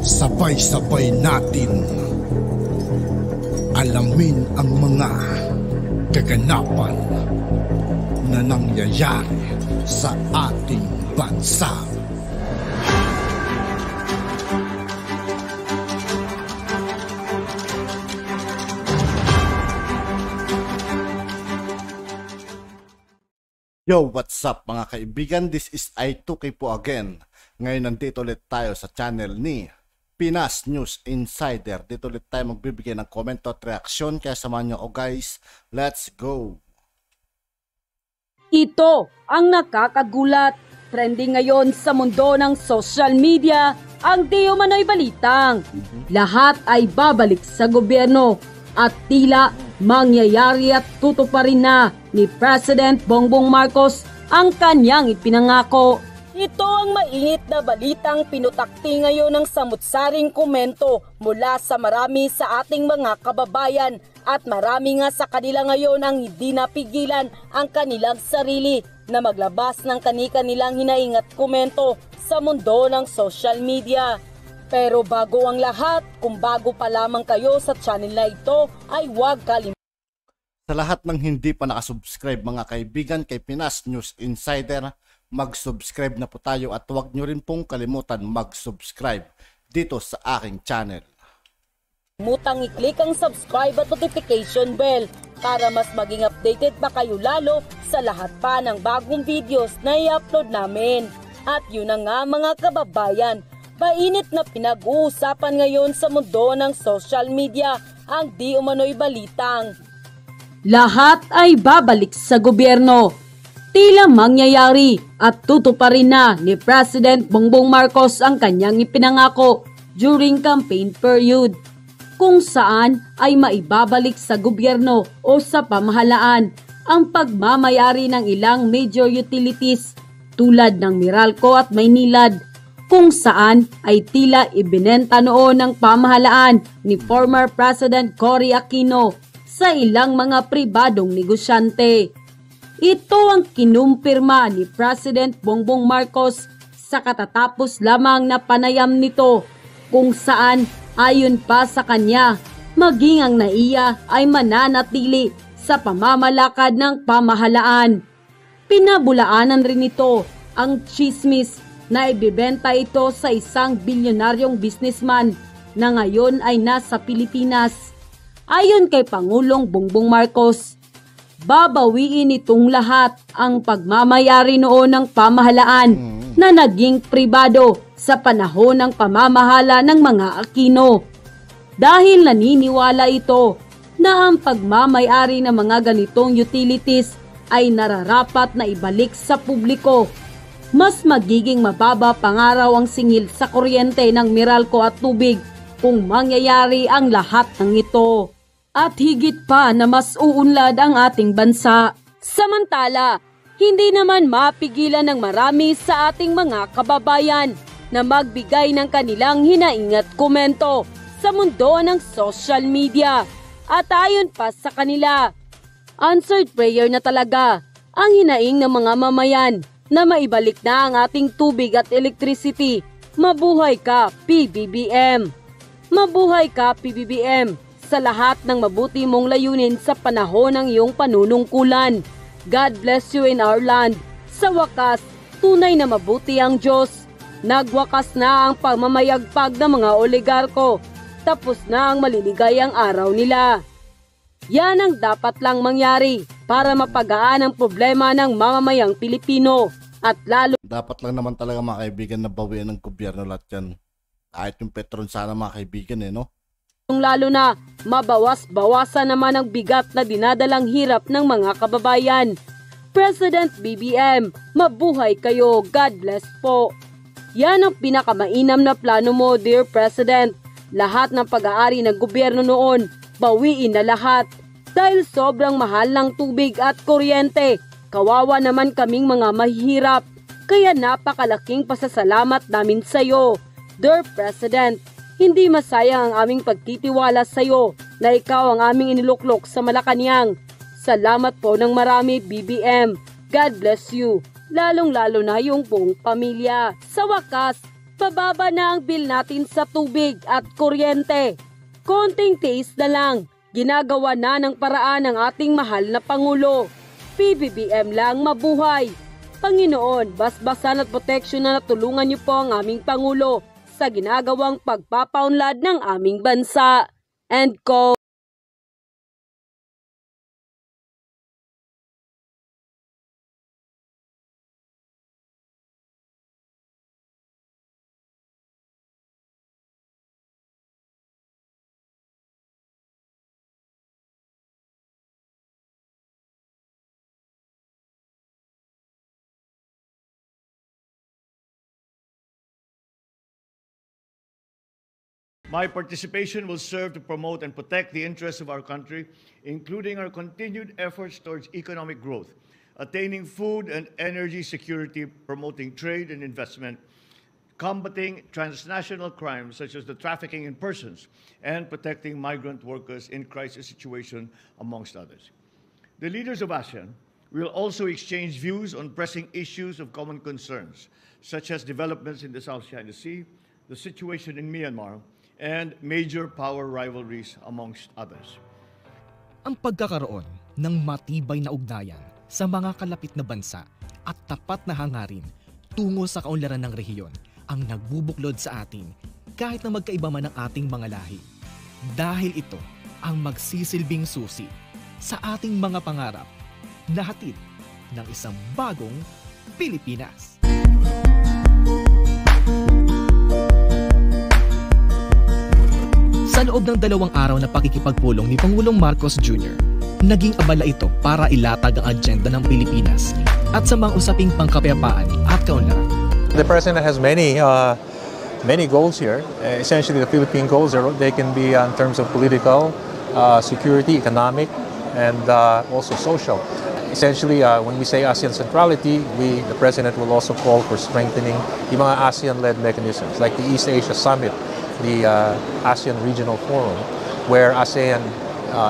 Sabay-sabay natin alamin ang mga kaganapan na nangyayari sa ating bansa. Yo, what's up mga kaibigan? This is I2K po again. Ngayon nandito ulit tayo sa channel ni Pinas News Insider. Dito ulit tayo magbibigay ng komento at reaksyon. Kaya samahan nyo ako guys. Let's go! Ito ang nakakagulat. Trending ngayon sa mundo ng social media ang di umano'y balitang lahat ay babalik sa gobyerno at tila mangyayari at tutuparin na ni President Bongbong Marcos ang kanyang ipinangako. Ito ang mainit na balitang pinutakti ngayon ng samut-saring komento mula sa marami sa ating mga kababayan at marami nga sa kanila ngayon ang hindi napigilan ang kanilang sarili na maglabas ng kani-kanilang hinaing at komento sa mundo ng social media. Pero bago ang lahat, kung bago pa lamang kayo sa channel na ito ay huwag kalimutan. Sa lahat ng hindi pa nakasubscribe mga kaibigan kay Pinas News Insider, mag-subscribe na po tayo at huwag nyo rin pong kalimutan mag-subscribe dito sa aking channel. Mutang i-click ang subscribe at notification bell para mas maging updated pa kayo lalo sa lahat pa ng bagong videos na i-upload namin. At yun na nga mga kababayan, mainit na pinag-uusapan ngayon sa mundo ng social media ang di umano'y balitang lahat ay babalik sa gobyerno. Tila mangyayari at tutuparin na ni President Bongbong Marcos ang kanyang ipinangako during campaign period, kung saan ay maibabalik sa gobyerno o sa pamahalaan ang pagmamayari ng ilang major utilities tulad ng Meralco at Maynilad, kung saan ay tila ibinenta noon ng pamahalaan ni former President Cory Aquino sa ilang mga pribadong negosyante. Ito ang kinumpirma ni President Bongbong Marcos sa katatapos lamang na panayam nito, kung saan ayon pa sa kanya, maging ang NAIA ay mananatili sa pamamalakad ng pamahalaan. Pinabulaanan rin ito ang tsismis na ibibenta ito sa isang bilyonaryong businessman na ngayon ay nasa Pilipinas. Ayon kay Pangulong Bongbong Marcos, babawiin itong lahat ang pagmamayari noon ng pamahalaan na naging pribado sa panahon ng pamamahala ng mga Aquino. Dahil naniniwala ito na ang pagmamayari ng mga ganitong utilities ay nararapat na ibalik sa publiko. Mas magiging mababa pangaraw ang singil sa kuryente ng Meralco at tubig kung mangyayari ang lahat ng ito. At higit pa na mas uunlad ang ating bansa. Samantala, hindi naman mapigilan ng marami sa ating mga kababayan na magbigay ng kanilang hinaing at komento sa mundo ng social media. At ayon pa sa kanila, answered prayer na talaga ang hinaing ng mga mamayan na maibalik na ang ating tubig at electricity. Mabuhay ka, PBBM! Mabuhay ka, PBBM! Sa lahat ng mabuti mong layunin sa panahon ng iyong panunungkulan. God bless you in our land. Sa wakas, tunay na mabuti ang Diyos. Nagwakas na ang pamamayagpag ng mga oligarko. Tapos na ang maliligayang araw nila. Yan ang dapat lang mangyari para mapagaan ang problema ng mamamayang Pilipino. At lalo Dapat lang naman talaga mga kaibigan na bawian ng gobyerno lahat yan. Kahit yung Petron sana mga kaibigan no? Lalo na mabawas-bawasan naman ang bigat na dinadalang hirap ng mga kababayan. President BBM, mabuhay kayo. God bless po. Yan ang pinakamainam na plano mo, dear President. Lahat ng pag-aari ng gobyerno noon, bawiin na lahat. Dahil sobrang mahal ng tubig at kuryente, kawawa naman kaming mga mahihirap. Kaya napakalaking pasasalamat namin sa iyo, dear President. Hindi masayang ang aming pagtitiwala sa iyo na ikaw ang aming iniluklok sa Malacanang. Salamat po ng marami, BBM. God bless you, lalong-lalo na yung buong pamilya. Sa wakas, bababa na ang bill natin sa tubig at kuryente. Konting tiis na lang, ginagawa na ng paraan ng ating mahal na Pangulo. PBBM lang mabuhay. Panginoon, basbasan at proteksyon na natulungan niyo po ang aming Pangulo sa ginagawang pagpapaunlad ng aming bansa. End quote. My participation will serve to promote and protect the interests of our country, including our continued efforts towards economic growth, attaining food and energy security, promoting trade and investment, combating transnational crimes such as the trafficking in persons, and protecting migrant workers in crisis situations, amongst others. The leaders of ASEAN will also exchange views on pressing issues of common concerns, such as developments in the South China Sea, the situation in Myanmar, and major power rivalries, amongst others. Ang pagkakaroon ng matibay na ugnayan sa mga kalapit na bansa at tapat na hangarin tungo sa kaunlaran ng rehiyon ang nagbubuklod sa atin kahit na magkaiba man ang ating mga lahi. Dahil ito ang magsisilbing susi sa ating mga pangarap na hatid ng isang bagong Pilipinas. Sa loob ng 2 araw na pakikipagpulong ni Pangulong Marcos Jr., naging abala ito para ilatag ang agenda ng Pilipinas at sa mga usaping pangkapayapaan at kaunlaran. The President has many goals here. Essentially, the Philippine goals, they can be in terms of political, security, economic, and also social. Essentially, when we say ASEAN centrality, the President will also call for strengthening the mga ASEAN-led mechanisms, like the East Asia Summit, the ASEAN Regional Forum, where ASEAN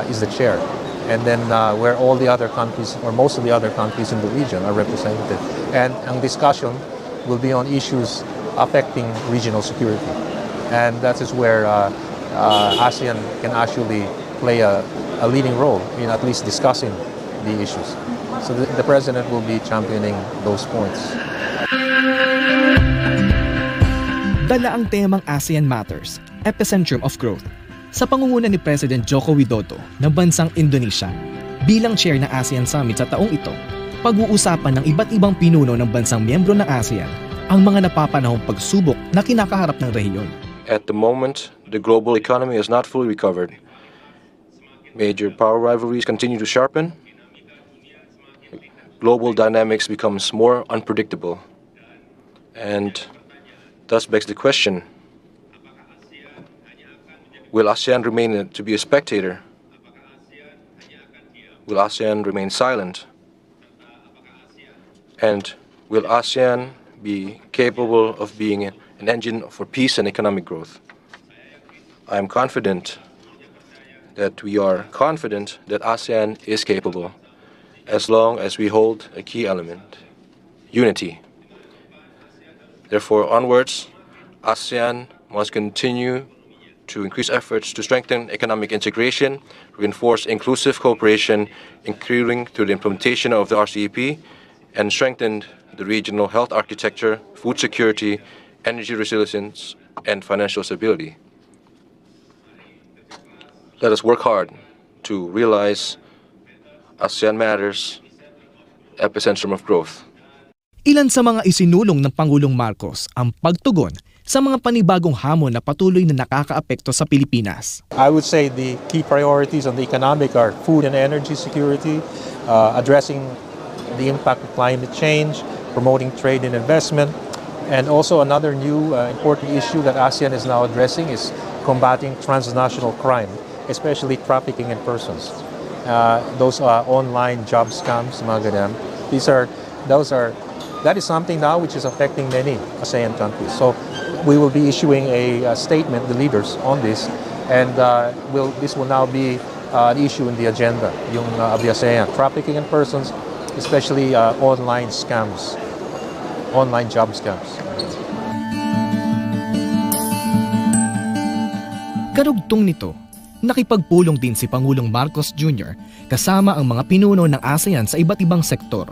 is the chair, and then where all the other countries, or most of the other countries in the region, are represented. And ang discussion will be on issues affecting regional security. And that is where ASEAN can actually play a leading role in at least discussing the issues. So the President will be championing those points. Dala ang temang ASEAN Matters, Epicentrum of Growth, sa pangunguna ni President Joko Widodo ng bansang Indonesia. Bilang chair ng ASEAN Summit sa taong ito, pag-uusapan ng iba't ibang pinuno ng bansang miyembro ng ASEAN ang mga napapanahong pagsubok na kinakaharap ng rehiyon. At the moment, the global economy is not fully recovered. Major power rivalries continue to sharpen. Global dynamics becomes more unpredictable. And thus begs the question, will ASEAN remain to be a spectator? Will ASEAN remain silent? And will ASEAN be capable of being an engine for peace and economic growth? I am confident that ASEAN is capable, as long as we hold a key element, unity. Therefore, onwards, ASEAN must continue to increase efforts to strengthen economic integration, reinforce inclusive cooperation, including through the implementation of the RCEP, and strengthen the regional health architecture, food security, energy resilience, and financial stability. Let us work hard to realize ASEAN Matters, Epicentrum of Growth. Ilan sa mga isinulong ng Pangulong Marcos ang pagtugon sa mga panibagong hamon na patuloy na nakakaapekto sa Pilipinas. I would say the key priorities on the economic are food and energy security, addressing the impact of climate change, promoting trade and investment, and also another new important issue that ASEAN is now addressing is combating transnational crime, especially trafficking in persons. Those online job scams, mga ganyan. That is something now which is affecting many ASEAN countries. So we will be issuing a statement, the leaders, on this, and this will now be an issue in the agenda, yung ASEAN. Trafficking in persons especially online scams, online job scams. Karugtong nito, nakipagpulong din si Pangulong Marcos Jr. kasama ang mga pinuno ng ASEAN sa iba't ibang sektor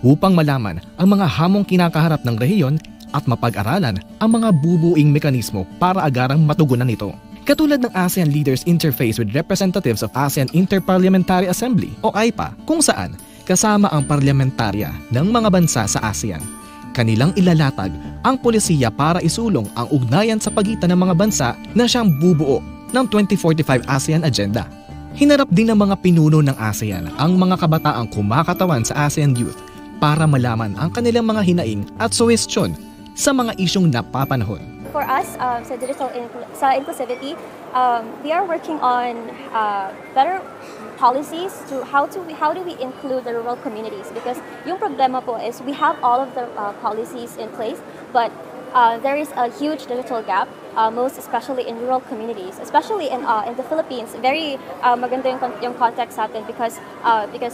upang malaman ang mga hamong kinakaharap ng rehiyon at mapag-aralan ang mga bubuing mekanismo para agarang matugunan ito. Katulad ng ASEAN Leaders Interface with Representatives of ASEAN Interparliamentary Assembly o AIPA, kung saan kasama ang parlamentarya ng mga bansa sa ASEAN. Kanilang ilalatag ang polisiya para isulong ang ugnayan sa pagitan ng mga bansa na siyang bubuo ng 2045 ASEAN Agenda. Hinarap din ng mga pinuno ng ASEAN ang mga kabataang kumakatawan sa ASEAN Youth para malaman ang kanilang mga hinaing at suwestyon sa mga isyong napapanahon. For us, sa digital sa inclusivity, we are working on better policies to how do we include the rural communities, because yung problema po is we have all of the policies in place, but there is a huge digital gap, most especially in rural communities, especially in the Philippines. Very maganda yung context sa atin because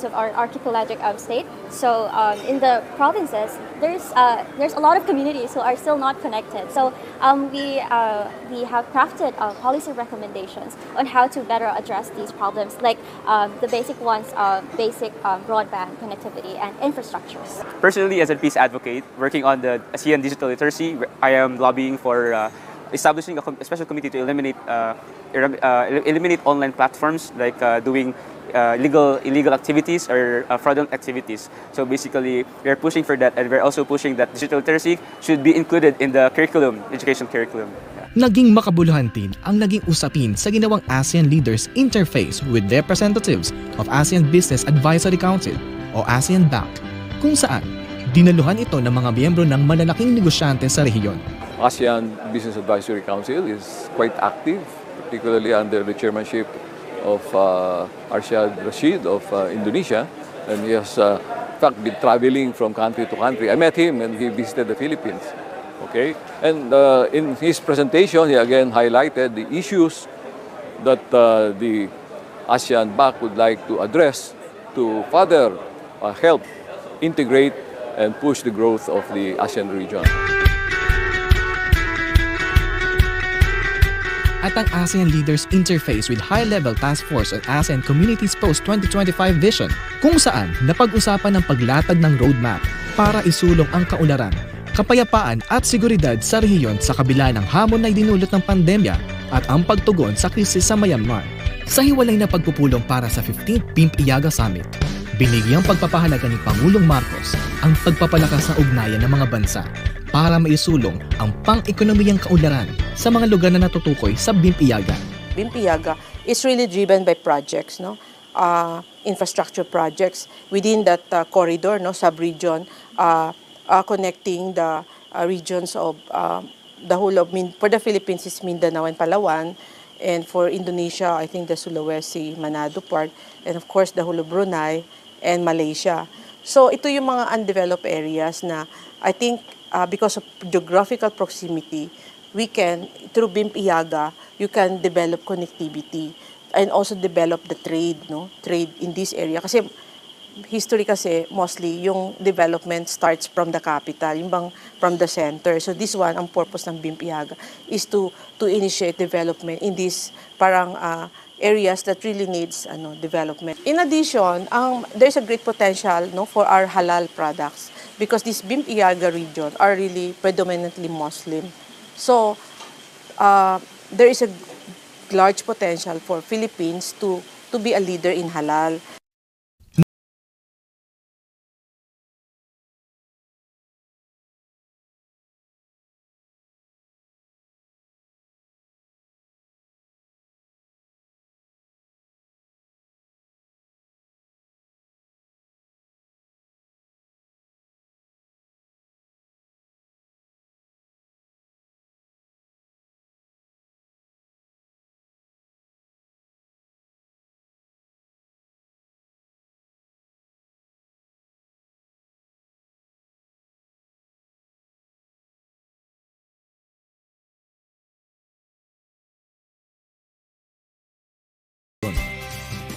of our archipelagic state. So in the provinces, there's a lot of communities who are still not connected. So we have crafted policy recommendations on how to better address these problems, like the basic ones, basic broadband connectivity and infrastructures. Personally, as a peace advocate working on the ASEAN digital literacy, I am lobbying for establishing a special committee to eliminate online platforms like doing illegal activities or fraudulent activities. So basically, we are pushing for that, and we're also pushing that digital literacy should be included in the curriculum, education curriculum. Naging makabuluhan din ang naging usapin sa ginawang ASEAN Leaders Interface with Representatives of ASEAN Business Advisory Council o ASEAN BAC, kung saan dinaluhan ito ng mga miyembro ng malalaking negosyante sa rehiyon. ASEAN Business Advisory Council is quite active, particularly under the chairmanship of Arshad Rashid of Indonesia, and he has in fact been traveling from country to country. I met him and he visited the Philippines. Okay, and in his presentation, he again highlighted the issues that the ASEAN BAC would like to address to further help integrate and push the growth of the ASEAN region. At ang ASEAN Leaders Interface with High-Level Task Force on ASEAN Communities Post-2025 Vision, kung saan napag-usapan ang paglatag ng roadmap para isulong ang kaunlaran, kapayapaan at seguridad sa rehiyon sa kabila ng hamon na idinulot ng pandemya at ang pagtugon sa krisis sa Myanmar. Sa hiwalay na pagpupulong para sa 15th PIMP Iaga Summit, binigyang pagpapahalaga ni Pangulong Marcos ang pagpapalakas ng ugnayan ng mga bansa para maisulong ang pang-ekonomiyang kaunlaran sa mga lugar na natutukoy sa BIMP Iaga. BIMP Iaga is really driven by projects, no? Infrastructure projects within that corridor, no, sub-region, connecting the regions of the whole of, for the Philippines is Mindanao and Palawan, and for Indonesia, I think the Sulawesi, Manado part, and of course the whole of Brunei and Malaysia. So ito yung mga undeveloped areas na I think because of geographical proximity, we can, through BIMP Iaga, you can develop connectivity and also develop the trade, no? Trade in this area. Kasi history kasi, mostly, yung development starts from the capital, yung bang from the center. So this one, ang purpose ng BIMP Iaga is to initiate development in these parang areas that really needs development. In addition, there's a great potential, no, for our halal products because this BIMP Iaga region are really predominantly Muslim. So there is a large potential for Philippines to be a leader in halal.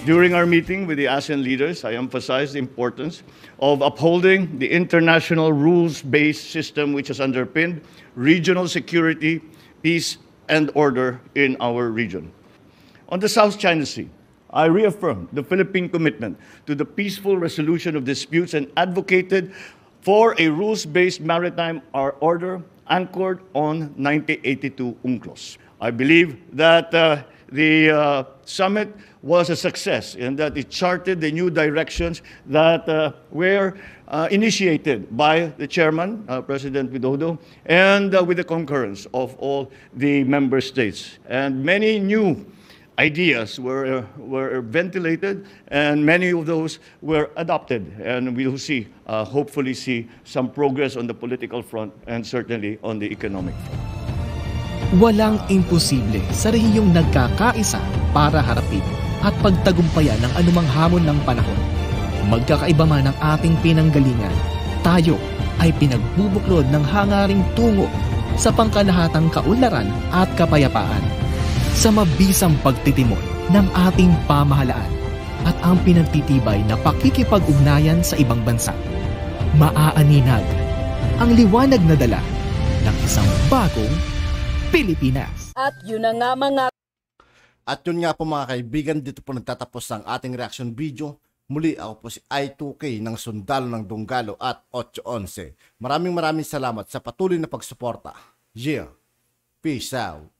During our meeting with the ASEAN leaders, I emphasized the importance of upholding the international rules-based system which has underpinned regional security, peace, and order in our region. On the South China Sea, I reaffirmed the Philippine commitment to the peaceful resolution of disputes and advocated for a rules-based maritime order anchored on 1982 UNCLOS. I believe that the summit was a success in that it charted the new directions that were initiated by the chairman, President Widodo, and with the concurrence of all the member states. And many new ideas were ventilated, and many of those were adopted. And we'll see, hopefully see some progress on the political front and certainly on the economic front. Walang imposible sa rehiyong nagkakaisa para harapin at pagtagumpayan ng anumang hamon ng panahon. Magkakaiba man ang ating pinanggalingan, tayo ay pinagbubuklod ng hangaring tungo sa pangkalahatang kaunlaran at kapayapaan. Sa mabisang pagtitimon ng ating pamahalaan at ang pinagtitibay na pakikipag-ugnayan sa ibang bansa, maaaninag ang liwanag na dala ng isang bagong Pilipinas. At yun na nga mga po mga kaibigan, dito po nagtatapos ang ating reaction video. Muli ako po si I2K ng Sundalo ng Dunggalo at 811. Maraming salamat sa patuloy na pagsuporta. Yeah, peace out.